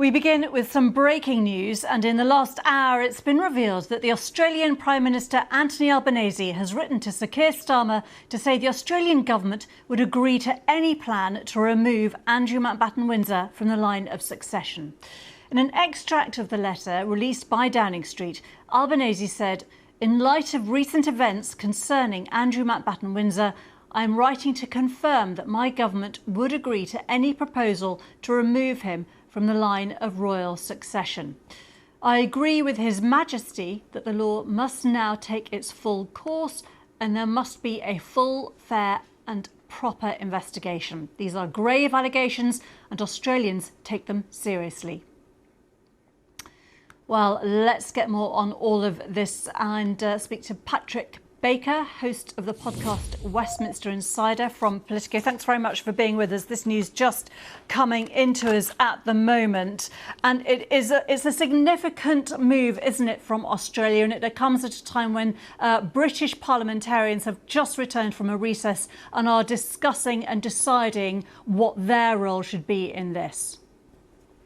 We begin with some breaking news, and in the last hour it's been revealed that the Australian Prime Minister Anthony Albanese has written to Sir Keir Starmer to say the Australian government would agree to any plan to remove Andrew Mountbatten-Windsor from the line of succession. In an extract of the letter released by Downing Street, Albanese said, "In light of recent events concerning Andrew Mountbatten-Windsor, I am writing to confirm that my government would agree to any proposal to remove him from the line of royal succession. I agree with His Majesty that the law must now take its full course and there must be a full, fair and proper investigation. These are grave allegations and Australians take them seriously." Well, let's get more on all of this and speak to Patrick Baker, host of the podcast Westminster Insider from Politico. Thanks very much for being with us. This news just coming into us at the moment. And it's a significant move, isn't it, from Australia? And it comes at a time when British parliamentarians have just returned from a recess and are discussing and deciding what their role should be in this.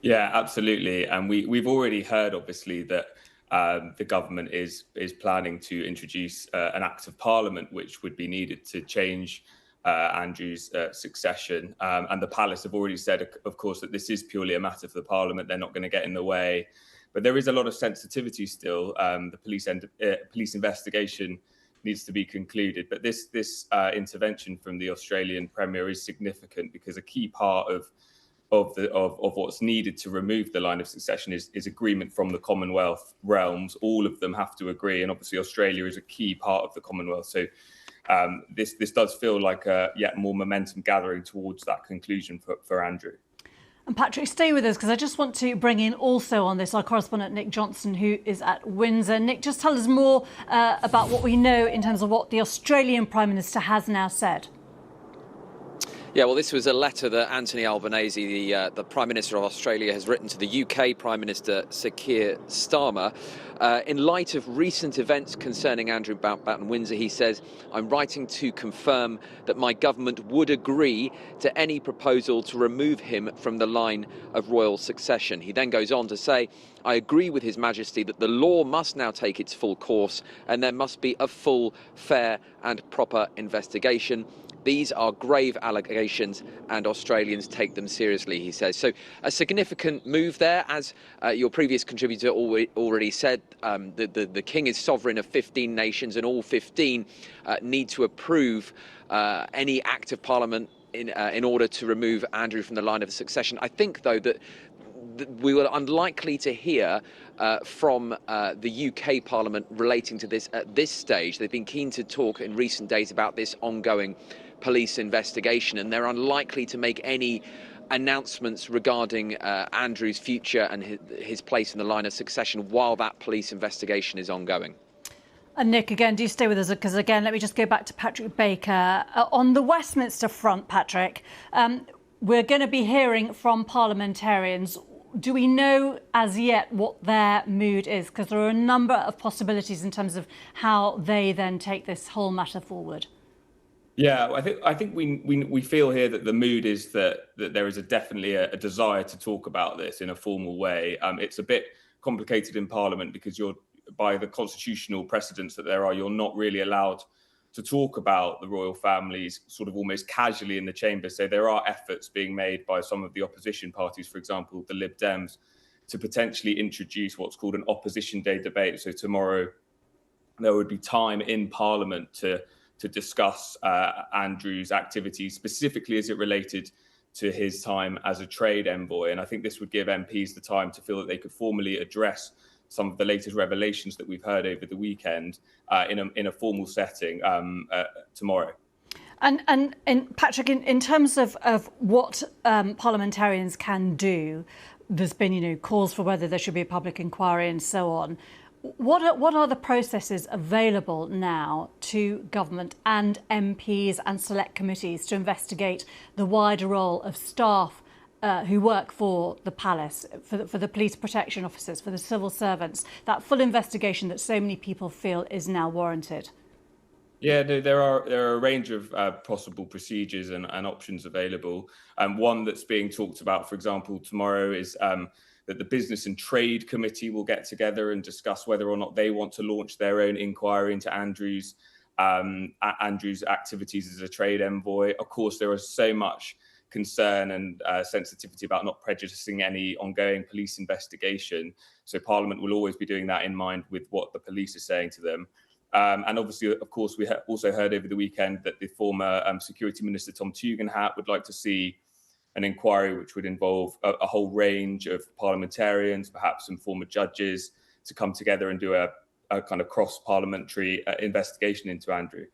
Yeah, absolutely. And we've already heard, obviously, that the government is planning to introduce an Act of Parliament, which would be needed to change Andrew's succession. And the Palace have already said, of course, that this is purely a matter for the Parliament. They're not going to get in the way. But there is a lot of sensitivity still. The police investigation needs to be concluded. But this intervention from the Australian Premier is significant because a key part of what's needed to remove the line of succession is agreement from the Commonwealth realms. All of them have to agree, and obviously Australia is a key part of the Commonwealth. So this does feel like yet more momentum gathering towards that conclusion for Andrew. And Patrick, stay with us because I just want to bring in also on this our correspondent Nick Johnson, who is at Windsor. Nick, just tell us more about what we know in terms of what the Australian Prime Minister has now said. Yeah, well, this was a letter that Anthony Albanese, the Prime Minister of Australia, has written to the UK Prime Minister Sir Keir Starmer. In light of recent events concerning Andrew Mountbatten-Windsor, he says, "I'm writing to confirm that my government would agree to any proposal to remove him from the line of royal succession." He then goes on to say, "I agree with His Majesty that the law must now take its full course and there must be a full, fair and proper investigation. These are grave allegations and Australians take them seriously," he says. So a significant move there. As your previous contributor already said, the King is sovereign of 15 nations and all 15 need to approve any act of Parliament in order to remove Andrew from the line of succession. I think, though, that we were unlikely to hear from the UK Parliament relating to this at this stage. They've been keen to talk in recent days about this ongoing police investigation, and they're unlikely to make any announcements regarding Andrew's future and his place in the line of succession while that police investigation is ongoing. And Nick, again, do stay with us because, again, let me just go back to Patrick Baker. On the Westminster front, Patrick, we're going to be hearing from parliamentarians. Do we know as yet what their mood is? Because there are a number of possibilities in terms of how they then take this whole matter forward. Yeah, I think we feel here that the mood is that there is definitely a desire to talk about this in a formal way. It's a bit complicated in Parliament because by the constitutional precedents that there are, you're not really allowed to talk about the royal families sort of almost casually in the chamber. So there are efforts being made by some of the opposition parties, for example, the Lib Dems, to potentially introduce what's called an opposition day debate. So tomorrow there would be time in Parliament to discuss Andrew's activities, specifically as it related to his time as a trade envoy. And I think this would give MPs the time to feel that they could formally address some of the latest revelations that we've heard over the weekend in a formal setting tomorrow. And Patrick, in terms of what parliamentarians can do, there's been calls for whether there should be a public inquiry and so on. What are the processes available now to government and MPs and select committees to investigate the wider role of staff who work for the palace, for the police protection officers, for the civil servants, that full investigation that so many people feel is now warranted? Yeah, there are a range of possible procedures and options available. One that's being talked about, for example, tomorrow is that the Business and Trade Committee will get together and discuss whether or not they want to launch their own inquiry into Andrew's activities as a trade envoy. Of course, there is so much concern and sensitivity about not prejudicing any ongoing police investigation. So Parliament will always be doing that in mind with what the police are saying to them. And obviously, of course, we also heard over the weekend that the former Security Minister, Tom Tugendhat, would like to see an inquiry which would involve a whole range of parliamentarians, perhaps some former judges, to come together and do a kind of cross-parliamentary investigation into Andrew.